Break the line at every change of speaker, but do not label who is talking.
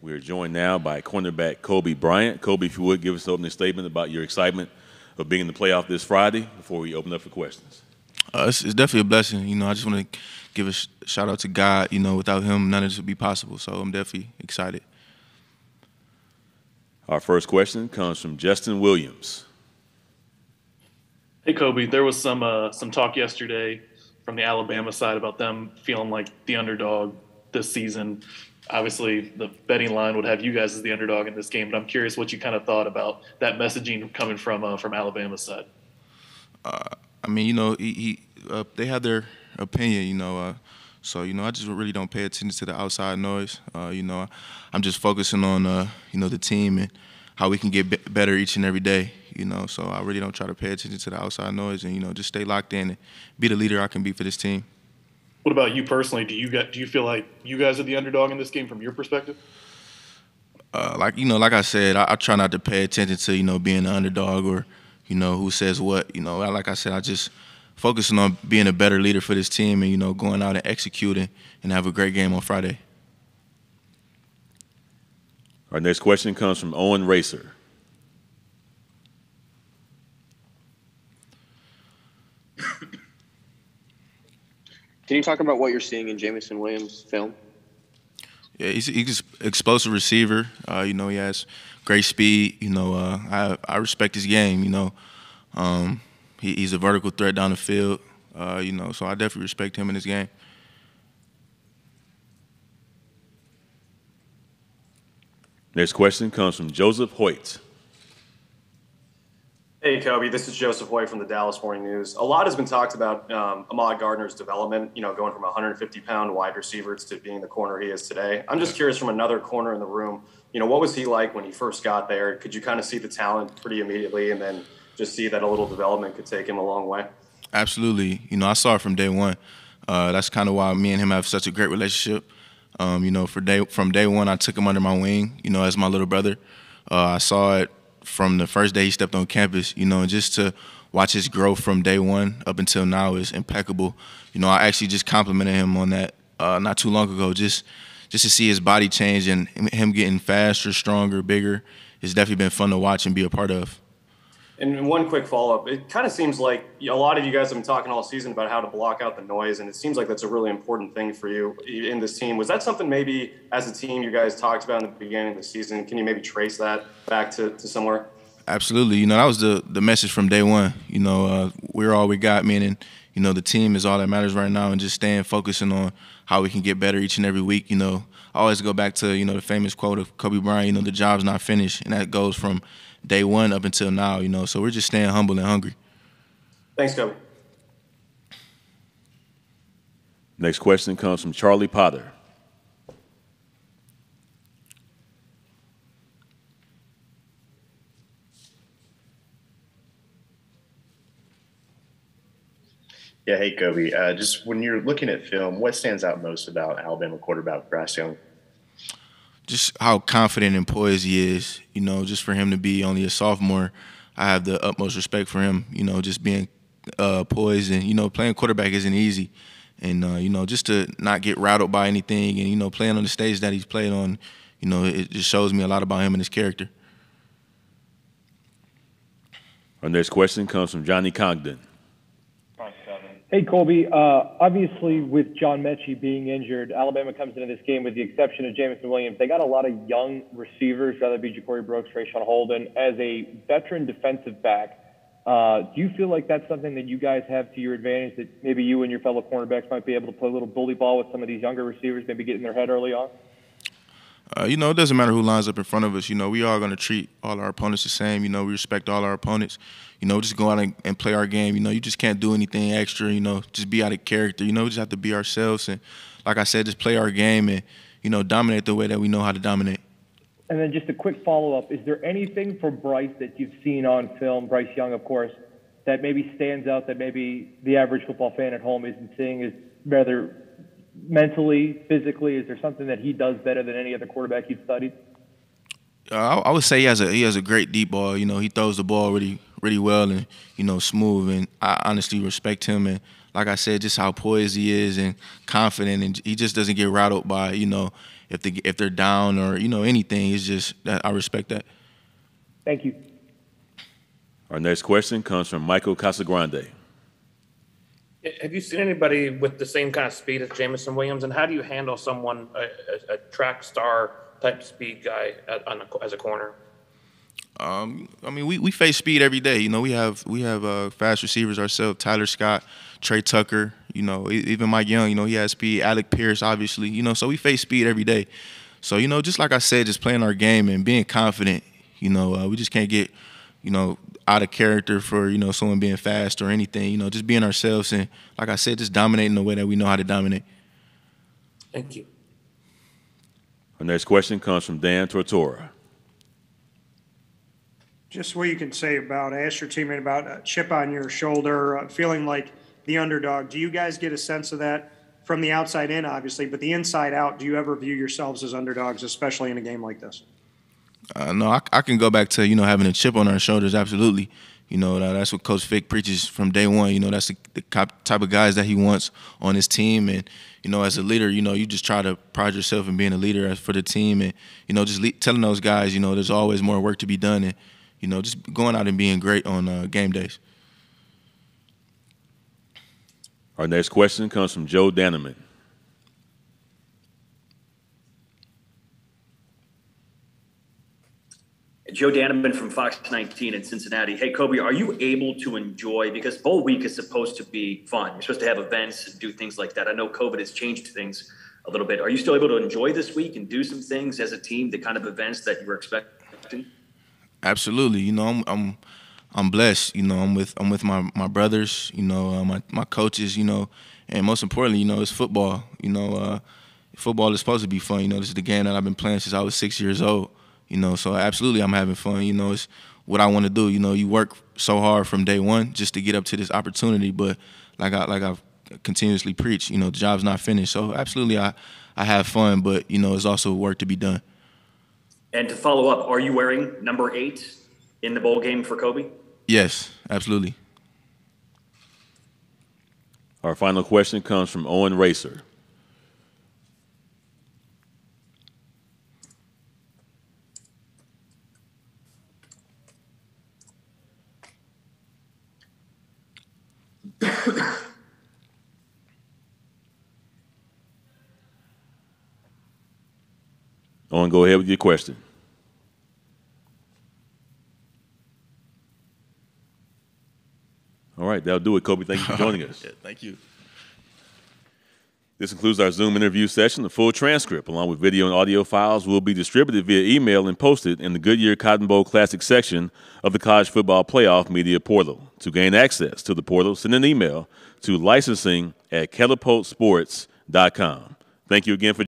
We are joined now by cornerback Coby Bryant. Coby, if you would, give us an opening statement about your excitement of being in the playoff this Friday before we open up for questions.
It's definitely a blessing. I just want to give a shout out to God. Without him, none of this would be possible. So I'm definitely excited.
Our first question comes from Jameson Williams.
Hey, Coby. There was some talk yesterday from the Alabama side about them feeling like the underdog this season. Obviously, the betting line would have you guys as the underdog in this game, but I'm curious what you kind of thought about that messaging coming from Alabama's side.
They have their opinion, so I just really don't pay attention to the outside noise. I'm just focusing on the team and how we can get better each and every day. So I really don't try to pay attention to the outside noise and just stay locked in and be the leader I can be for this team.
What about you personally? Do you feel like you guys are the underdog in this game from your perspective?
Like I said, I try not to pay attention to being the underdog or who says what. Like I said, I just focusing on being a better leader for this team and going out and executing and have a great game on Friday.
Our next question comes from Owen Racer.
Can you talk about what you're seeing in Jameson Williams' film?
Yeah, he's an explosive receiver. He has great speed. I respect his game. He's a vertical threat down the field. So I definitely respect him in his game.
Next question comes from Joseph Hoyt.
Hey, Coby, this is Joseph Hoyt from the Dallas Morning News. A lot has been talked about Ahmad Gardner's development, going from a 150-pound wide receiver to being the corner he is today. I'm just curious from another corner in the room, what was he like when he first got there? Could you kind of see the talent pretty immediately and then just see that a little development could take him a long way?
Absolutely. I saw it from day one. That's kind of why me and him have such a great relationship. From day one, I took him under my wing, as my little brother. I saw it from the first day he stepped on campus, and just to watch his growth from day one up until now is impeccable. I actually just complimented him on that not too long ago, just to see his body change and him getting faster, stronger, bigger. It's definitely been fun to watch and be a part of.
And one quick follow-up. It kind of seems like a lot of you guys have been talking all season about how to block out the noise, and it seems like that's a really important thing for you in this team. Was that something maybe as a team you guys talked about in the beginning of the season? Can you maybe trace that back to somewhere?
Absolutely. That was the message from day one. We're all we got, meaning, the team is all that matters right now and just staying focusing on how we can get better each and every week. I always go back to, the famous quote of Coby Bryant, the job's not finished, and that goes from day one up until now, so we're just staying humble and hungry.
Thanks, Coby.
Next question comes from Charlie Potter.
Yeah, hey, Coby. Just when you're looking at film, what stands out most about Alabama quarterback Bryce Young?
Just how confident and poised he is. Just for him to be only a sophomore, I have the utmost respect for him. Just being poised and, playing quarterback isn't easy. And, just to not get rattled by anything and, playing on the stage that he's played on, it just shows me a lot about him and his character.
Our next question comes from Johnny Congdon.
Hey, Coby. Obviously, with John Mechie being injured, Alabama comes into this game with the exception of Jameson Williams. They got a lot of young receivers, whether it be Ja'Cory Brooks, Trayshawn Holden. As a veteran defensive back, do you feel like that's something that you guys have to your advantage, that maybe you and your fellow cornerbacks might be able to play a little bully ball with some of these younger receivers, maybe get in their head early on?
It doesn't matter who lines up in front of us. We are going to treat all our opponents the same. We respect all our opponents. Just go out and play our game. You just can't do anything extra, just be out of character. We just have to be ourselves. And like I said, just play our game and, dominate the way that we know how to dominate.
And then just a quick follow-up. Is there anything from Bryce that you've seen on film, Bryce Young, of course, that maybe stands out that maybe the average football fan at home isn't seeing, is rather mentally, physically? Is there something that he does better than any other quarterback you've studied?
I would say he has a great deep ball. He throws the ball really well and smooth. And I honestly respect him. And like I said, just how poised he is and confident, and he just doesn't get rattled by, if they're down or, anything. It's just that I respect that.
Thank you.
Our next question comes from Michael Casagrande.
Have you seen anybody with the same kind of speed as Jameson Williams, and how do you handle someone, a track star type speed guy as a corner?
We face speed every day. We have fast receivers ourselves. Tyler Scott, Trey Tucker. Even Mike Young. He has speed. Alec Pierce, obviously. So we face speed every day. So just like I said, just playing our game and being confident. We just can't get out of character for someone being fast or anything. Just being ourselves and, like I said, just dominating the way that we know how to dominate.
Thank you.
Our next question comes from Dan Tortora.
Just what you can say about, I asked your teammate about a chip on your shoulder, feeling like the underdog. Do you guys get a sense of that from the outside in, obviously, but the inside out? Do you ever view yourselves as underdogs, especially in a game like this?
No, I can go back to, having a chip on our shoulders, absolutely. That's what Coach Fick preaches from day one. That's the type of guys that he wants on his team. And, as a leader, you just try to pride yourself in being a leader for the team and, just telling those guys, there's always more work to be done and, just going out and being great on game days.
Our next question comes from Joe Daniman.
Joe Daniman from Fox 19 in Cincinnati. Hey, Coby, are you able to enjoy, because bowl week is supposed to be fun. You're supposed to have events and do things like that. I know COVID has changed things a little bit. Are you still able to enjoy this week and do some things as a team, the kind of events that you were expecting?
Absolutely. I'm blessed. I'm with my brothers, my coaches, and most importantly, it's football. Football is supposed to be fun. This is the game that I've been playing since I was 6 years old. So absolutely I'm having fun. It's what I want to do. You work so hard from day one just to get up to this opportunity, but like I've continuously preached, the job's not finished. So absolutely I have fun, but there's also work to be done.
And to follow up, are you wearing number 8 in the bowl game for Coby?
Yes, absolutely.
Our final question comes from Owen Racer. Owen, go ahead with your question. All right, that'll do it, Coby. Thank you for joining us.
Yeah, thank you.
This concludes our Zoom interview session. The full transcript, along with video and audio files, will be distributed via email and posted in the Goodyear Cotton Bowl Classic section of the College Football Playoff Media Portal. To gain access to the portal, send an email to licensing@catapultsports.com. Thank you again for